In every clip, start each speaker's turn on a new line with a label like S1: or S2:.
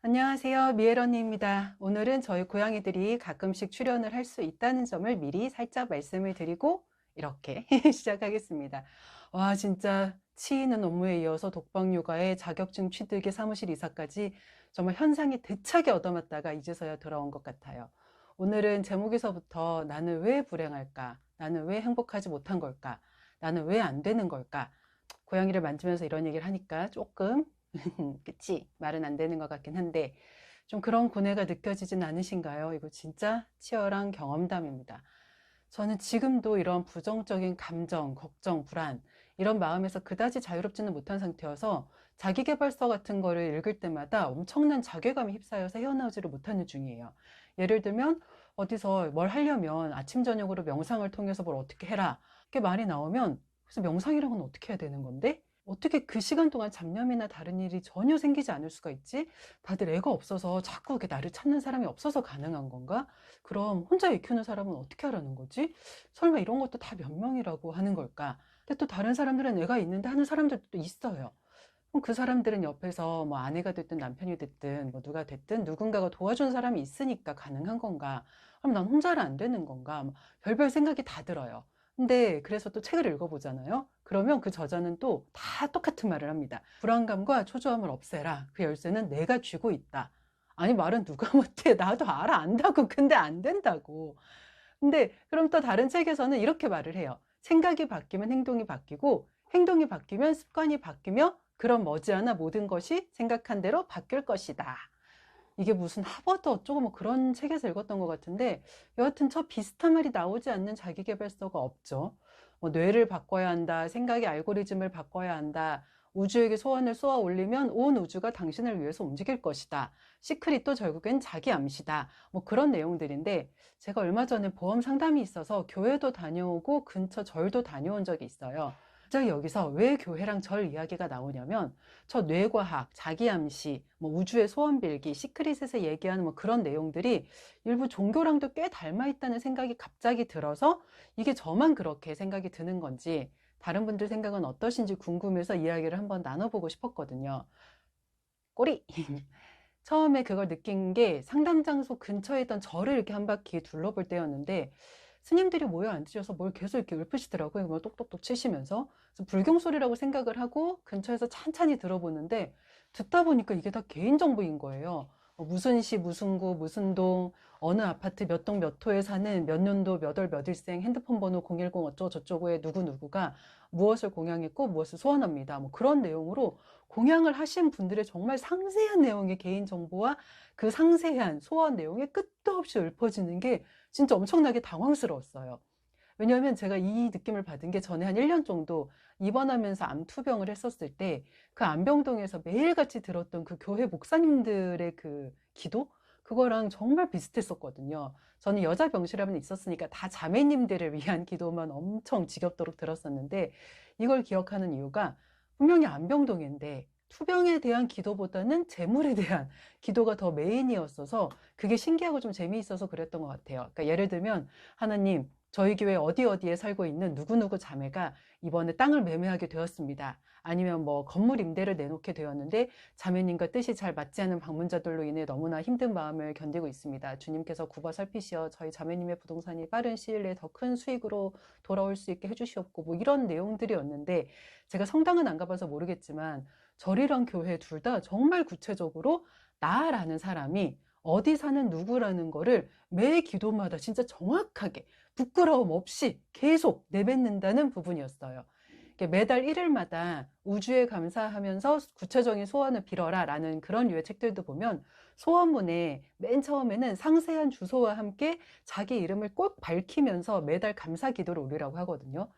S1: 안녕하세요. 미에런니입니다. 오늘은 저희 고양이들이 가끔씩 출연을 할 수 있다는 점을 미리 살짝 말씀을 드리고 이렇게 시작하겠습니다. 와, 진짜 치이는 업무에 이어서 독방 육아에 자격증 취득의 사무실 이사까지 정말 현상이 대차게 얻어맞다가 이제서야 돌아온 것 같아요. 오늘은 제목에서부터 나는 왜 불행할까? 나는 왜 행복하지 못한 걸까? 나는 왜 안 되는 걸까? 고양이를 만지면서 이런 얘기를 하니까 조금 그치? 말은 안 되는 것 같긴 한데 좀 그런 고뇌가 느껴지진 않으신가요? 이거 진짜 치열한 경험담입니다. 저는 지금도 이런 부정적인 감정, 걱정, 불안 이런 마음에서 그다지 자유롭지는 못한 상태여서 자기계발서 같은 거를 읽을 때마다 엄청난 자괴감에 휩싸여서 헤어나오지를 못하는 중이에요. 예를 들면 어디서 뭘 하려면 아침 저녁으로 명상을 통해서 뭘 어떻게 해라 이렇게 말이 나오면 그래서 명상이라고는 어떻게 해야 되는 건데? 어떻게 그 시간 동안 잡념이나 다른 일이 전혀 생기지 않을 수가 있지? 다들 애가 없어서 자꾸 이렇게 나를 찾는 사람이 없어서 가능한 건가? 그럼 혼자 애 키우는 사람은 어떻게 하라는 거지? 설마 이런 것도 다 변명이라고 하는 걸까? 근데 또 다른 사람들은 애가 있는데 하는 사람들도 또 있어요. 그럼 그 사람들은 옆에서 뭐 아내가 됐든 남편이 됐든 뭐 누가 됐든 누군가가 도와준 사람이 있으니까 가능한 건가? 그럼 난 혼자는 안 되는 건가? 뭐 별별 생각이 다 들어요. 근데 그래서 또 책을 읽어보잖아요. 그러면 그 저자는 또 다 똑같은 말을 합니다. 불안감과 초조함을 없애라. 그 열쇠는 내가 쥐고 있다. 아니 말은 누가 못해. 나도 알아 안다고. 근데 안 된다고. 근데 그럼 또 다른 책에서는 이렇게 말을 해요. 생각이 바뀌면 행동이 바뀌고 행동이 바뀌면 습관이 바뀌며 그럼 머지않아 모든 것이 생각한 대로 바뀔 것이다. 이게 무슨 하버드 어쩌고 뭐 그런 책에서 읽었던 것 같은데 여하튼 저 비슷한 말이 나오지 않는 자기계발서가 없죠. 뭐 뇌를 바꿔야 한다, 생각의 알고리즘을 바꿔야 한다, 우주에게 소원을 쏘아 올리면 온 우주가 당신을 위해서 움직일 것이다. 시크릿도 결국엔 자기 암시다. 뭐 그런 내용들인데 제가 얼마 전에 보험 상담이 있어서 교회도 다녀오고 근처 절도 다녀온 적이 있어요. 갑자기 여기서 왜 교회랑 절 이야기가 나오냐면 저 뇌과학, 자기암시, 뭐 우주의 소원빌기, 시크릿에서 얘기하는 뭐 그런 내용들이 일부 종교랑도 꽤 닮아 있다는 생각이 갑자기 들어서 이게 저만 그렇게 생각이 드는 건지 다른 분들 생각은 어떠신지 궁금해서 이야기를 한번 나눠보고 싶었거든요. 꼬리! 처음에 그걸 느낀 게 상담 장소 근처에 있던 절을 이렇게 한 바퀴 둘러볼 때였는데 스님들이 모여 앉으셔서 뭘 계속 이렇게 읊으시더라고요. 뭘 똑똑똑 치시면서. 그래서 불경 소리라고 생각을 하고 근처에서 찬찬히 들어보는데 듣다 보니까 이게 다 개인정보인 거예요. 무슨 시, 무슨 구, 무슨 동, 어느 아파트 몇 동 몇 호에 사는 몇 년도 몇 월 몇 일생 핸드폰 번호 010 어쩌고 저쩌고의 누구누구가 무엇을 공양했고 무엇을 소원합니다. 뭐 그런 내용으로 공양을 하신 분들의 정말 상세한 내용의 개인정보와 그 상세한 소원 내용이 끝도 없이 읊어지는 게 진짜 엄청나게 당황스러웠어요. 왜냐하면 제가 이 느낌을 받은 게 전에 한 1년 정도 입원하면서 암투병을 했었을 때 그 암병동에서 매일같이 들었던 그 교회 목사님들의 그 기도? 그거랑 정말 비슷했었거든요. 저는 여자 병실하면 있었으니까 다 자매님들을 위한 기도만 엄청 지겹도록 들었었는데 이걸 기억하는 이유가 분명히 암병동인데 투병에 대한 기도보다는 재물에 대한 기도가 더 메인이었어서 그게 신기하고 좀 재미있어서 그랬던 것 같아요. 그러니까 예를 들면 하나님, 저희 교회 어디 어디에 살고 있는 누구누구 자매가 이번에 땅을 매매하게 되었습니다. 아니면 뭐 건물 임대를 내놓게 되었는데 자매님과 뜻이 잘 맞지 않는 방문자들로 인해 너무나 힘든 마음을 견디고 있습니다. 주님께서 굽어 살피시어 저희 자매님의 부동산이 빠른 시일 내에 더 큰 수익으로 돌아올 수 있게 해주시옵고 뭐 이런 내용들이었는데 제가 성당은 안 가봐서 모르겠지만 절이랑 교회 둘 다 정말 구체적으로 나라는 사람이 어디 사는 누구라는 거를 매 기도마다 진짜 정확하게 부끄러움 없이 계속 내뱉는다는 부분이었어요. 매달 1일마다 우주에 감사하면서 구체적인 소원을 빌어라 라는 그런 류의 책들도 보면 소원문에 맨 처음에는 상세한 주소와 함께 자기 이름을 꼭 밝히면서 매달 감사 기도를 올리라고 하거든요.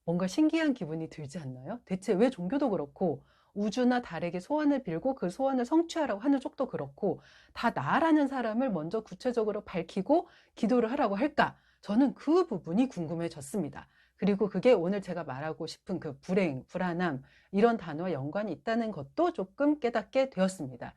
S1: 뭔가 신기한 기분이 들지 않나요? 대체 왜 종교도 그렇고 우주나 달에게 소원을 빌고 그 소원을 성취하라고 하는 쪽도 그렇고 다 나라는 사람을 먼저 구체적으로 밝히고 기도를 하라고 할까? 저는 그 부분이 궁금해졌습니다. 그리고 그게 오늘 제가 말하고 싶은 그 불행, 불안함 이런 단어와 연관이 있다는 것도 조금 깨닫게 되었습니다.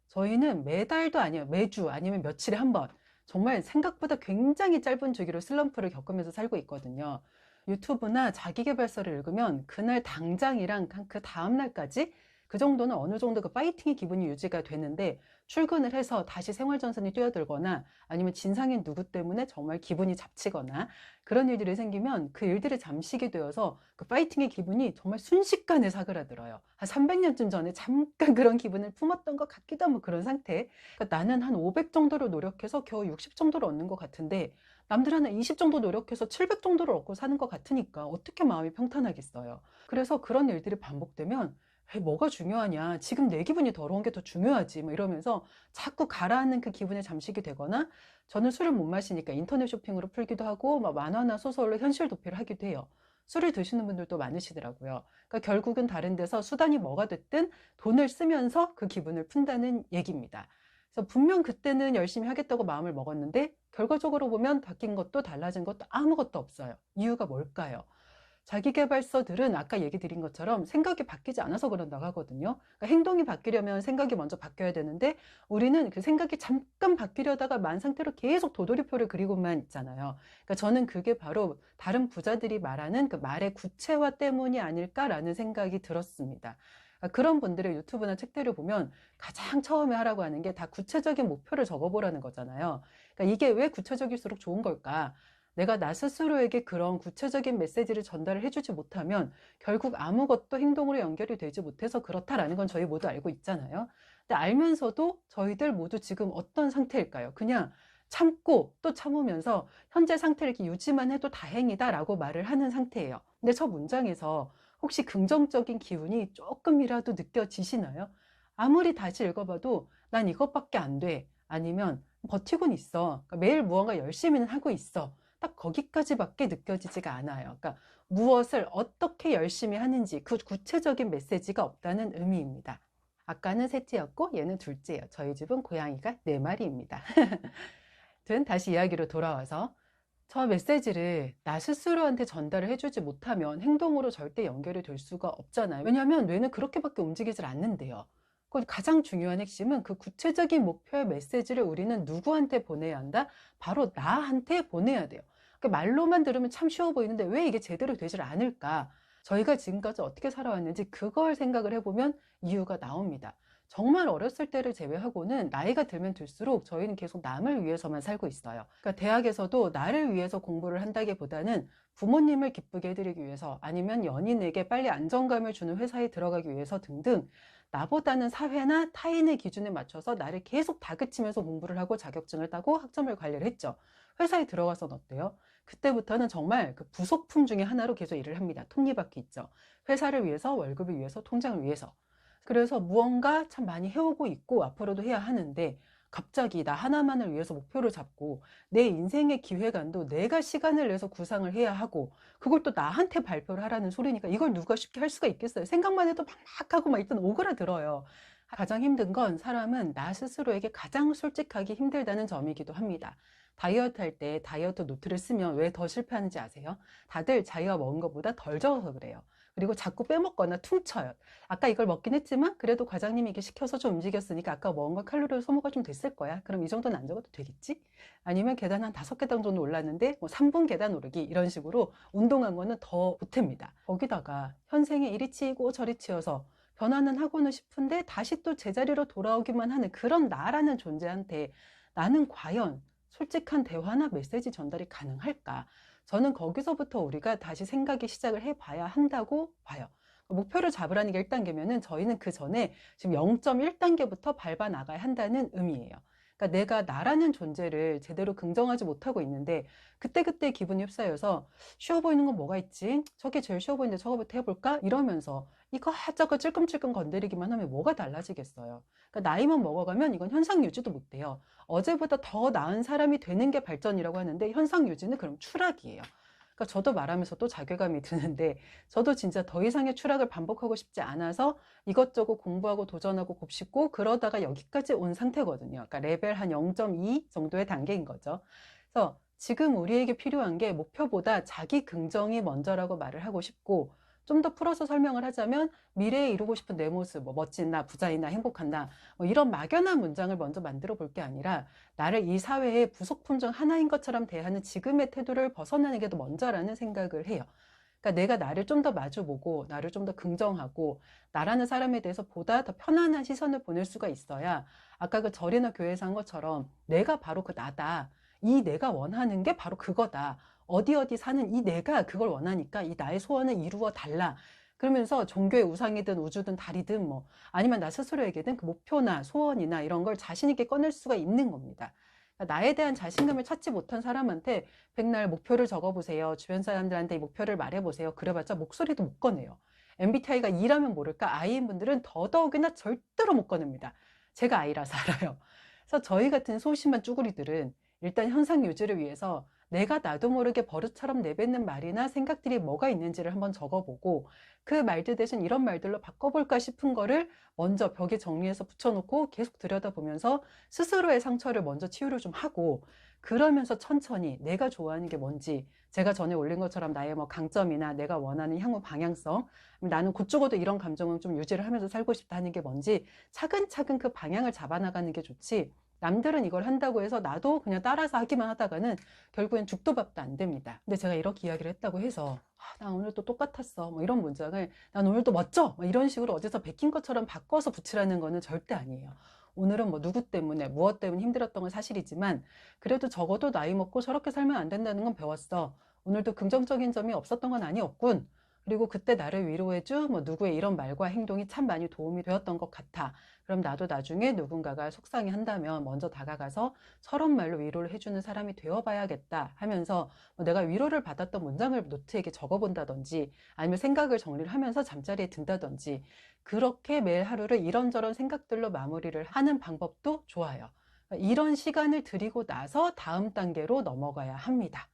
S1: 저희는 매달도 아니에요. 매주 아니면 며칠에 한 번. 정말 생각보다 굉장히 짧은 주기로 슬럼프를 겪으면서 살고 있거든요. 유튜브나 자기계발서를 읽으면 그날 당장이랑 그 다음날까지 그 정도는 어느 정도 그 파이팅의 기분이 유지가 되는데 출근을 해서 다시 생활전선이 뛰어들거나 아니면 진상인 누구 때문에 정말 기분이 잡치거나 그런 일들이 생기면 그 일들이 잠식이 되어서 그 파이팅의 기분이 정말 순식간에 사그라들어요. 한 300년쯤 전에 잠깐 그런 기분을 품었던 것 같기도 하고 그런 상태. 그러니까 나는 한 500 정도로 노력해서 겨우 60 정도를 얻는 것 같은데 남들 하나 20 정도 노력해서 700 정도를 얻고 사는 것 같으니까 어떻게 마음이 평탄하겠어요. 그래서 그런 일들이 반복되면 에이, 뭐가 중요하냐. 지금 내 기분이 더러운 게 더 중요하지. 뭐 이러면서 자꾸 가라앉는 그 기분에 잠식이 되거나 저는 술을 못 마시니까 인터넷 쇼핑으로 풀기도 하고 막 만화나 소설로 현실 도피를 하기도 해요. 술을 드시는 분들도 많으시더라고요. 그러니까 결국은 다른 데서 수단이 뭐가 됐든 돈을 쓰면서 그 기분을 푼다는 얘기입니다. 그래서 분명 그때는 열심히 하겠다고 마음을 먹었는데 결과적으로 보면 바뀐 것도 달라진 것도 아무것도 없어요. 이유가 뭘까요? 자기계발서들은 아까 얘기 드린 것처럼 생각이 바뀌지 않아서 그런다고 하거든요. 그러니까 행동이 바뀌려면 생각이 먼저 바뀌어야 되는데 우리는 그 생각이 잠깐 바뀌려다가 만 상태로 계속 도돌이표를 그리고만 있잖아요. 그러니까 저는 그게 바로 다른 부자들이 말하는 그 말의 구체화 때문이 아닐까라는 생각이 들었습니다. 그러니까 그런 분들의 유튜브나 책들을 보면 가장 처음에 하라고 하는 게 다 구체적인 목표를 적어보라는 거잖아요. 그러니까 이게 왜 구체적일수록 좋은 걸까? 내가 나 스스로에게 그런 구체적인 메시지를 전달을 해주지 못하면 결국 아무것도 행동으로 연결이 되지 못해서 그렇다라는 건 저희 모두 알고 있잖아요. 근데 알면서도 저희들 모두 지금 어떤 상태일까요? 그냥 참고 또 참으면서 현재 상태를 이렇게 유지만 해도 다행이다라고 말을 하는 상태예요. 근데 저 문장에서 혹시 긍정적인 기운이 조금이라도 느껴지시나요? 아무리 다시 읽어봐도 난 이것밖에 안 돼. 아니면 버티고는 있어. 그러니까 매일 무언가 열심히는 하고 있어. 딱 거기까지밖에 느껴지지가 않아요. 그러니까 무엇을 어떻게 열심히 하는지 그 구체적인 메시지가 없다는 의미입니다. 아까는 셋째였고 얘는 둘째예요. 저희 집은 고양이가 4마리입니다. 다시 이야기로 돌아와서 저 메시지를 나 스스로한테 전달을 해주지 못하면 행동으로 절대 연결이 될 수가 없잖아요. 왜냐하면 뇌는 그렇게밖에 움직이질 않는데요. 가장 중요한 핵심은 그 구체적인 목표의 메시지를 우리는 누구한테 보내야 한다? 바로 나한테 보내야 돼요. 말로만 들으면 참 쉬워 보이는데 왜 이게 제대로 되질 않을까? 저희가 지금까지 어떻게 살아왔는지 그걸 생각을 해보면 이유가 나옵니다. 정말 어렸을 때를 제외하고는 나이가 들면 들수록 저희는 계속 남을 위해서만 살고 있어요. 그러니까 대학에서도 나를 위해서 공부를 한다기보다는 부모님을 기쁘게 해드리기 위해서 아니면 연인에게 빨리 안정감을 주는 회사에 들어가기 위해서 등등 나보다는 사회나 타인의 기준에 맞춰서 나를 계속 다그치면서 공부를 하고 자격증을 따고 학점을 관리를 했죠. 회사에 들어가서는 어때요? 그때부터는 정말 그 부속품 중에 하나로 계속 일을 합니다. 톱니바퀴 있죠. 회사를 위해서, 월급을 위해서, 통장을 위해서. 그래서 무언가 참 많이 해오고 있고 앞으로도 해야 하는데 갑자기 나 하나만을 위해서 목표를 잡고 내 인생의 기획안도 내가 시간을 내서 구상을 해야 하고 그걸 또 나한테 발표를 하라는 소리니까 이걸 누가 쉽게 할 수가 있겠어요. 생각만 해도 막 하고 막 일단 오그라들어요. 가장 힘든 건 사람은 나 스스로에게 가장 솔직하기 힘들다는 점이기도 합니다. 다이어트 할 때 다이어트 노트를 쓰면 왜 더 실패하는지 아세요? 다들 자기가 먹은 것보다 덜 적어서 그래요. 그리고 자꾸 빼먹거나 퉁쳐요. 아까 이걸 먹긴 했지만 그래도 과장님이 이게 시켜서 좀 움직였으니까 아까 먹은 거 칼로리 소모가 좀 됐을 거야. 그럼 이 정도는 안 적어도 되겠지? 아니면 계단 한 5계단 정도 올랐는데 뭐 3분 계단 오르기 이런 식으로 운동한 거는 더 보탭니다. 거기다가 현생에 이리 치이고 저리 치여서 변화는 하고는 싶은데 다시 또 제자리로 돌아오기만 하는 그런 나라는 존재한테 나는 과연 솔직한 대화나 메시지 전달이 가능할까? 저는 거기서부터 우리가 다시 생각이 시작을 해봐야 한다고 봐요. 목표를 잡으라는 게 1단계면은 저희는 그 전에 지금 0.1단계부터 밟아 나가야 한다는 의미예요. 그러니까 내가 나라는 존재를 제대로 긍정하지 못하고 있는데 그때그때 기분이 휩싸여서 쉬워 보이는 건 뭐가 있지? 저게 제일 쉬워 보이는데 저거부터 해볼까? 이러면서 이거저거 찔끔찔끔 건드리기만 하면 뭐가 달라지겠어요. 그러니까 나이만 먹어가면 이건 현상 유지도 못 돼요. 어제보다 더 나은 사람이 되는 게 발전이라고 하는데 현상 유지는 그럼 추락이에요. 그러니까 저도 말하면서 또 자괴감이 드는데 저도 진짜 더 이상의 추락을 반복하고 싶지 않아서 이것저것 공부하고 도전하고 곱씹고 그러다가 여기까지 온 상태거든요. 그러니까 레벨 한 0.2 정도의 단계인 거죠. 그래서 지금 우리에게 필요한 게 목표보다 자기 긍정이 먼저라고 말을 하고 싶고 좀 더 풀어서 설명을 하자면 미래에 이루고 싶은 내 모습, 뭐 멋진 나, 부자인 나, 행복한 나, 뭐 이런 막연한 문장을 먼저 만들어 볼 게 아니라 나를 이 사회의 부속품 중 하나인 것처럼 대하는 지금의 태도를 벗어나는 게 더 먼저라는 생각을 해요. 그러니까 내가 나를 좀 더 마주보고 나를 좀 더 긍정하고 나라는 사람에 대해서 보다 더 편안한 시선을 보낼 수가 있어야 아까 그 절이나 교회에서 한 것처럼 내가 바로 그 나다. 이 내가 원하는 게 바로 그거다. 어디 어디 사는 이 내가 그걸 원하니까 이 나의 소원을 이루어 달라. 그러면서 종교의 우상이든 우주든 달이든 뭐 아니면 나 스스로에게든 그 목표나 소원이나 이런 걸 자신 있게 꺼낼 수가 있는 겁니다. 그러니까 나에 대한 자신감을 찾지 못한 사람한테 백날 목표를 적어보세요. 주변 사람들한테 이 목표를 말해보세요. 그래봤자 목소리도 못 꺼내요. MBTI가 E라면 모를까 I인 분들은 더더욱이나 절대로 못 꺼냅니다. 제가 I라서 알아요. 그래서 저희 같은 소심한 쭈구리들은 일단 현상 유지를 위해서 내가 나도 모르게 버릇처럼 내뱉는 말이나 생각들이 뭐가 있는지를 한번 적어보고 그 말들 대신 이런 말들로 바꿔볼까 싶은 거를 먼저 벽에 정리해서 붙여놓고 계속 들여다보면서 스스로의 상처를 먼저 치유를 좀 하고 그러면서 천천히 내가 좋아하는 게 뭔지 제가 전에 올린 것처럼 나의 뭐 강점이나 내가 원하는 향후 방향성 나는 곧 죽어도 이런 감정은 좀 유지를 하면서 살고 싶다 하는 게 뭔지 차근차근 그 방향을 잡아나가는 게 좋지 남들은 이걸 한다고 해서 나도 그냥 따라서 하기만 하다가는 결국엔 죽도 밥도 안 됩니다. 근데 제가 이렇게 이야기를 했다고 해서 나 오늘 또 똑같았어 뭐 이런 문장을 난 오늘 또 멋져 뭐 이런 식으로 어디서 베낀 것처럼 바꿔서 붙이라는 거는 절대 아니에요. 오늘은 뭐 누구 때문에 무엇 때문에 힘들었던 건 사실이지만 그래도 적어도 나이 먹고 저렇게 살면 안 된다는 건 배웠어. 오늘도 긍정적인 점이 없었던 건 아니었군. 그리고 그때 나를 위로해준 뭐 누구의 이런 말과 행동이 참 많이 도움이 되었던 것 같아. 그럼 나도 나중에 누군가가 속상해 한다면 먼저 다가가서 서론 말로 위로를 해주는 사람이 되어봐야겠다 하면서 뭐 내가 위로를 받았던 문장을 노트에게 적어본다든지 아니면 생각을 정리를 하면서 잠자리에 든다든지 그렇게 매일 하루를 이런저런 생각들로 마무리를 하는 방법도 좋아요. 이런 시간을 들이고 나서 다음 단계로 넘어가야 합니다.